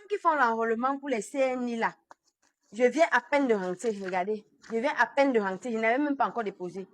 qui font l'enrôlement pour les CNI là, je viens à peine de rentrer, regardez. Je viens à peine de rentrer, je n'avais même pas encore déposé.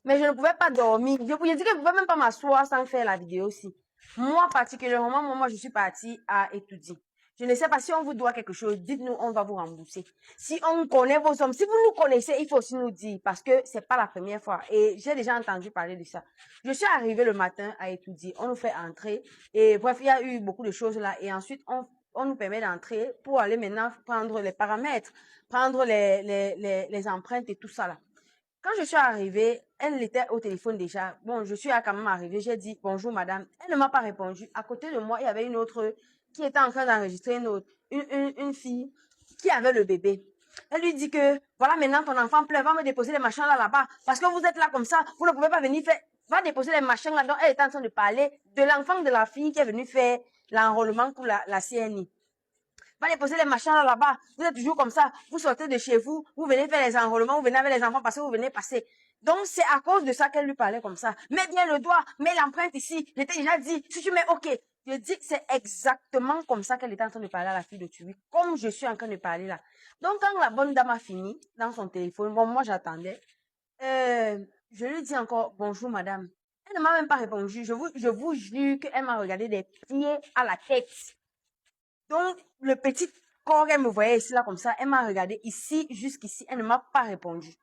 Mais je ne pouvais pas dormir. Je dis que je ne pouvais même pas m'asseoir sans faire la vidéo aussi. Moi, particulièrement, moi, je suis partie à étudier. Je ne sais pas si on vous doit quelque chose, dites-nous, on va vous rembourser. Si on connaît vos sommes, si vous nous connaissez, il faut aussi nous dire, parce que c'est pas la première fois. Et j'ai déjà entendu parler de ça. Je suis arrivée le matin à étudier. On nous fait entrer. Et bref, il y a eu beaucoup de choses là. Et ensuite, on nous permet d'entrer pour aller maintenant prendre les paramètres, prendre les empreintes et tout ça là. Quand je suis arrivée, elle était au téléphone déjà. Bon, je suis quand même arrivée. J'ai dit bonjour madame. Elle ne m'a pas répondu. À côté de moi, il y avait une autre qui était en train d'enregistrer une fille qui avait le bébé. Elle lui dit que voilà, maintenant ton enfant pleure, va me déposer les machins là-bas. Parce que vous êtes là comme ça, vous ne pouvez pas venir faire. Va déposer les machins là. Donc, elle était en train de parler de l'enfant de la fille qui est venue faire l'enrôlement pour la CNI. Va déposer les machins là-bas. Vous êtes toujours comme ça. Vous sortez de chez vous, vous venez faire les enrôlements, vous venez avec les enfants parce que vous venez passer. Donc, c'est à cause de ça qu'elle lui parlait comme ça. Mets bien le doigt, mets l'empreinte ici. Je t'ai déjà dit, si tu mets OK. Je dis que c'est exactement comme ça qu'elle était en train de parler à la fille de Tui, comme je suis en train de parler là. Donc, quand la bonne dame a fini dans son téléphone, bon, moi j'attendais, je lui dis encore, bonjour madame. Elle ne m'a même pas répondu. Je vous jure qu'elle m'a regardé des pieds à la tête. Donc, le petit corps, elle me voyait ici, là, comme ça. Elle m'a regardé ici, jusqu'ici. Elle ne m'a pas répondu.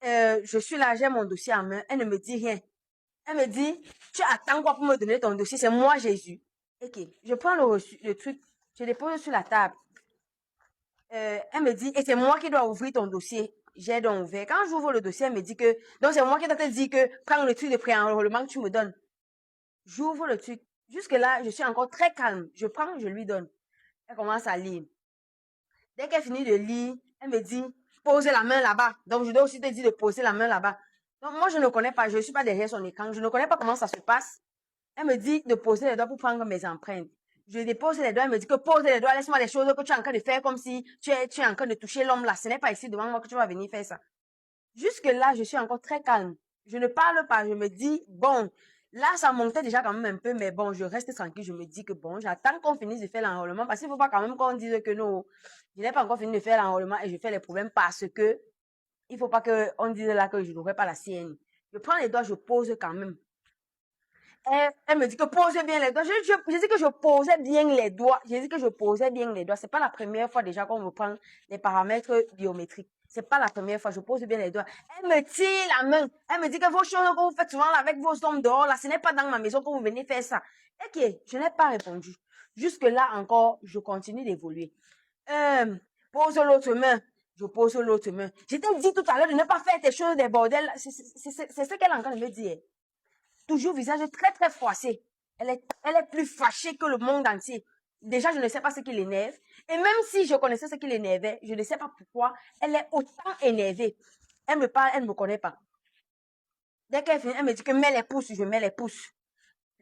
Je suis là, j'ai mon dossier en main. Elle ne me dit rien. Elle me dit, tu attends quoi pour me donner ton dossier? C'est moi, Jésus. Ok, je prends le truc, je dépose sur la table. Elle me dit, et c'est moi qui dois ouvrir ton dossier. J'ai donc ouvert. Quand j'ouvre le dossier, elle me dit que, donc c'est moi qui dois te dire que, prends le truc de préenrôlement que tu me donnes. J'ouvre le truc. Jusque-là, je suis encore très calme. Je prends, je lui donne. Elle commence à lire. Dès qu'elle finit de lire, elle me dit, posez la main là-bas. Donc, je dois aussi te dire de poser la main là-bas. Donc, moi, je ne connais pas, je ne suis pas derrière son écran, je ne connais pas comment ça se passe. Elle me dit de poser les doigts pour prendre mes empreintes. Je dépose les doigts, elle me dit que pose les doigts, laisse-moi les choses que tu es en train de faire comme si tu es en train de toucher l'homme là. Ce n'est pas ici devant moi que tu vas venir faire ça. Jusque-là, je suis encore très calme. Je ne parle pas, je me dis, bon, là, ça montait déjà quand même un peu, mais bon, je reste tranquille. Je me dis que bon, j'attends qu'on finisse de faire l'enrôlement parce qu'il ne faut pas quand même qu'on dise que non, je n'ai pas encore fini de faire l'enrôlement et je fais les problèmes parce que il ne faut pas qu'on dise là que je n'aurai pas la sienne. Je prends les doigts, je pose quand même. Elle me dit que posez bien les doigts. Je dis que je posais bien les doigts. Je dis que je posais bien les doigts. C'est pas la première fois déjà qu'on me prend les paramètres biométriques. C'est pas la première fois. Je pose bien les doigts. Elle me tire la main. Elle me dit que vos choses que vous faites souvent là, avec vos hommes dehors, là, ce n'est pas dans ma maison que vous venez faire ça. Ok, je n'ai pas répondu. Jusque là encore, je continue d'évoluer. Pose l'autre main. Je pose l'autre main. Je t'ai dit tout à l'heure de ne pas faire tes choses des bordels. C'est ce qu'elle est en train de me dire. Toujours visage très très froissé. Elle est plus fâchée que le monde entier. Déjà, je ne sais pas ce qui l'énerve. Et même si je connaissais ce qui l'énervait, je ne sais pas pourquoi elle est autant énervée. Elle me parle, elle ne me connaît pas. Dès qu'elle finit, elle me dit que mets les pouces, je mets les pouces.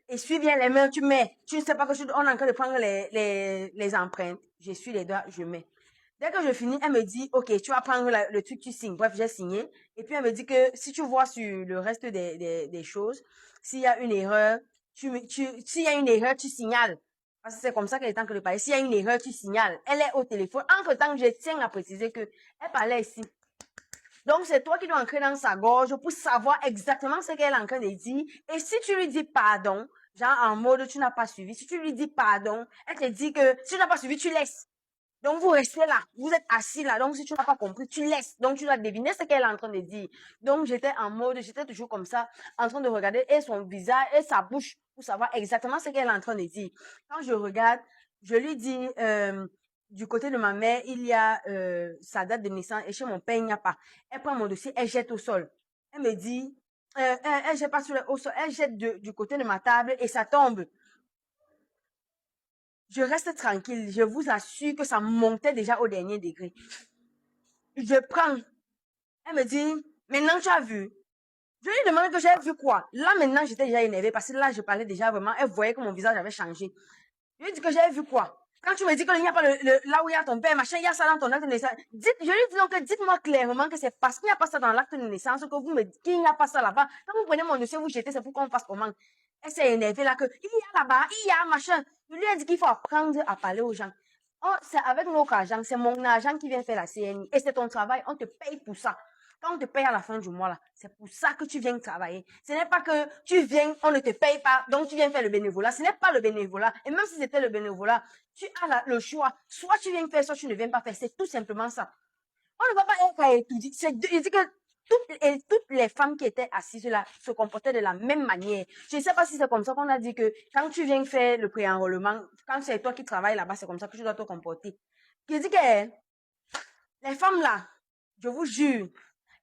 Essuie bien les mains, tu mets. Tu ne sais pas que on est en train de prendre les empreintes. J'essuie les doigts, je mets. Dès que je finis, elle me dit, ok, tu vas prendre le truc, tu signes. Bref, j'ai signé. Et puis, elle me dit que si tu vois sur le reste des choses, s'il y a une erreur, s'il y a une erreur, tu signales. Parce que c'est comme ça qu'elle est en train de parler. S'il y a une erreur, tu signales. Elle est au téléphone. Entre-temps, je tiens à préciser que elle parlait ici. Donc, c'est toi qui dois entrer dans sa gorge pour savoir exactement ce qu'elle est en train de dire. Et si tu lui dis pardon, genre en mode tu n'as pas suivi, si tu lui dis pardon, elle te dit que si tu n'as pas suivi, tu laisses. Donc, vous restez là. Vous êtes assis là. Donc, si tu n'as pas compris, tu laisses. Donc, tu dois deviner ce qu'elle est en train de dire. Donc, j'étais en mode, j'étais toujours comme ça, en train de regarder et son visage et sa bouche pour savoir exactement ce qu'elle est en train de dire. Quand je regarde, je lui dis, du côté de ma mère, il y a sa date de naissance et chez mon père, il n'y a pas. Elle prend mon dossier, elle jette au sol. Elle me dit, elle jette pas au sol, elle jette du côté de ma table et ça tombe. Je reste tranquille. Je vous assure que ça montait déjà au dernier degré. Je prends. Elle me dit, maintenant tu as vu. Je lui demande que j'ai vu quoi. Là maintenant j'étais déjà énervée parce que là je parlais déjà vraiment. Elle voyait que mon visage avait changé. Je lui dis que j'ai vu quoi. Quand tu me dis qu'il n'y a pas là où il y a ton père, machin, il y a ça dans ton acte de naissance. Je lui dis donc, dites-moi clairement que c'est parce qu'il n'y a pas ça dans l'acte de naissance que vous me dites qu'il n'y a pas ça là-bas. Quand vous prenez mon dossier, vous jetez, c'est pour qu'on fasse comment. Elle s'est énervée là que il y a là-bas, il y a machin. Je lui ai dit qu'il faut apprendre à parler aux gens. Oh, c'est avec notre argent, c'est mon argent qui vient faire la CNI. Et c'est ton travail, on te paye pour ça. Quand on te paye à la fin du mois, là, c'est pour ça que tu viens travailler. Ce n'est pas que tu viens, on ne te paye pas, donc tu viens faire le bénévolat. Ce n'est pas le bénévolat. Et même si c'était le bénévolat, tu as le choix. Soit tu viens faire, soit tu ne viens pas faire. C'est tout simplement ça. On ne va pas être à étudier. Il dit que toutes les femmes qui étaient assises là se comportaient de la même manière. Je ne sais pas si c'est comme ça qu'on a dit que quand tu viens faire le pré-enrôlement, quand c'est toi qui travailles là-bas, c'est comme ça que tu dois te comporter. Il dit que les femmes là, je vous jure,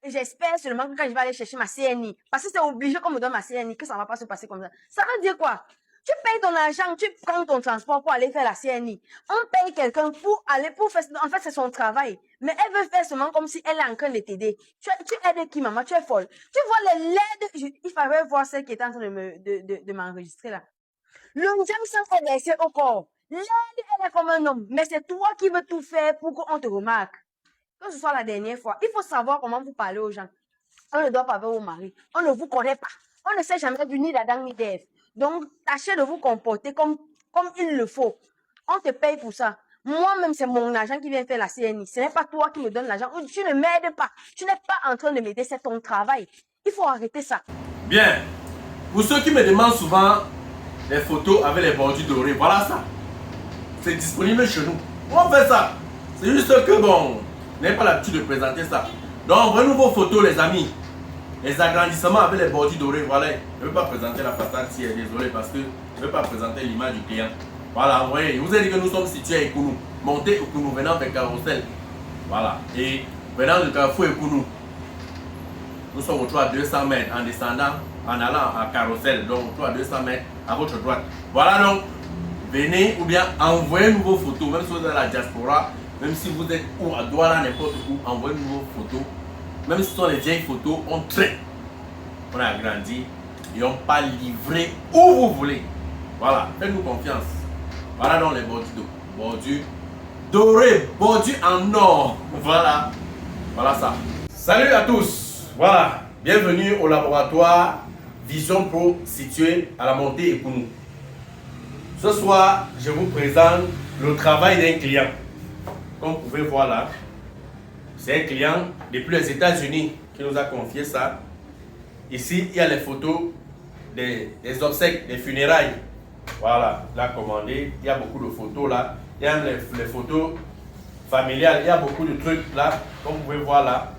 et j'espère seulement que quand je vais aller chercher ma CNI, parce que c'est obligé qu'on me donne ma CNI, que ça ne va pas se passer comme ça. Ça veut dire quoi? Tu payes ton argent, tu prends ton transport pour aller faire la CNI. On paye quelqu'un pour aller, pour faire, en fait, c'est son travail. Mais elle veut faire seulement comme si elle est en train de t'aider. Tu aides qui, maman? Tu es folle. Tu vois les LED, il fallait voir celle qui était en train de m'enregistrer là. Le Ndjang sans est laissé au corps. LED, elle est comme un homme. Mais c'est toi qui veux tout faire pour qu'on te remarque. Que ce soit la dernière fois, il faut savoir comment vous parlez aux gens. On ne doit pas avec vos maris. On ne vous connaît pas. On ne sait jamais du ni d'Adam ni d'Ève. Donc, tâchez de vous comporter comme il le faut. On te paye pour ça. Moi-même, c'est mon argent qui vient faire la CNI. Ce n'est pas toi qui me donnes l'argent. Tu ne m'aides pas. Tu n'es pas en train de m'aider. C'est ton travail. Il faut arrêter ça. Bien. Pour ceux qui me demandent souvent les photos avec les bordures dorées, voilà ça. C'est disponible chez nous. On fait ça. C'est juste que bon, on n'a pas l'habitude de présenter ça. Donc, envoyez-nous vos photos, les amis. Les agrandissements avec les bordures dorées, voilà. Je ne veux pas présenter la façade si elle est désolée parce que je ne veux pas présenter l'image du client. Voilà, envoyez. Je vous ai dit que nous sommes situés à Ekounou. Montez Ekounou, venant vers Carrousel. Voilà. Et venant de Carrefour Ekounou, nous sommes au 3 à 200 mètres en descendant, en allant à Carrousel. Donc, 3 à 200 mètres à votre droite. Voilà donc. Venez ou bien envoyez-nous vos photos, même si vous êtes à la diaspora, même si vous êtes où à Douala, n'importe où, envoyez-nous vos photos. Même si ce sont les vieilles photos, on traite. On a agrandi et on pas livré où vous voulez. Voilà, faites-nous confiance. Voilà donc les bordures dorées, bordures en or. Voilà, voilà ça. Salut à tous. Voilà, bienvenue au laboratoire Vision Pro situé à la montée Ekounou. Ce soir, je vous présente le travail d'un client. Comme vous pouvez voir là, c'est un client depuis les États-Unis qui nous a confié ça. Ici, il y a les photos des obsèques, des funérailles. Voilà, là commandé. Il y a beaucoup de photos là. Il y a les photos familiales. Il y a beaucoup de trucs là. Comme vous pouvez voir là.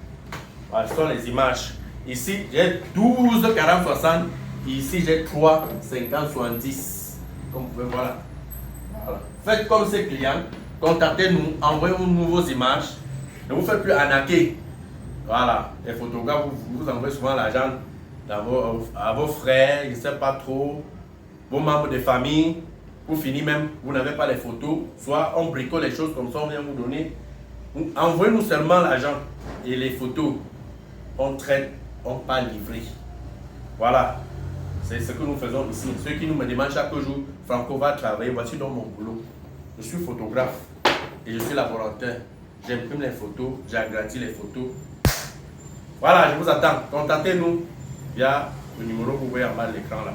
Voilà, ce sont les images. Ici, j'ai 12, 40, 60. Ici, j'ai 3, 50, 70. Comme vous pouvez voir là. Voilà. Faites comme ces clients, contactez-nous, envoyez-nous vos images. Ne vous faites plus arnaquer. Voilà, les photographes vous envoient souvent l'argent à vos frères, je ne sais pas trop, vos membres de famille. Pour finir même, vous n'avez pas les photos, soit on bricole les choses comme ça, on vient vous donner. Envoyez-nous seulement l'argent et les photos. On traite, on pas livré. Voilà. C'est ce que nous faisons ici. Ceux qui nous me demandent chaque jour, Franco va travailler, voici donc mon boulot. Je suis photographe et je suis laborateur. J'imprime les photos, j'agrandis les photos. Voilà, je vous attends. Contactez-nous via le numéro que vous voyez en bas de l'écran là.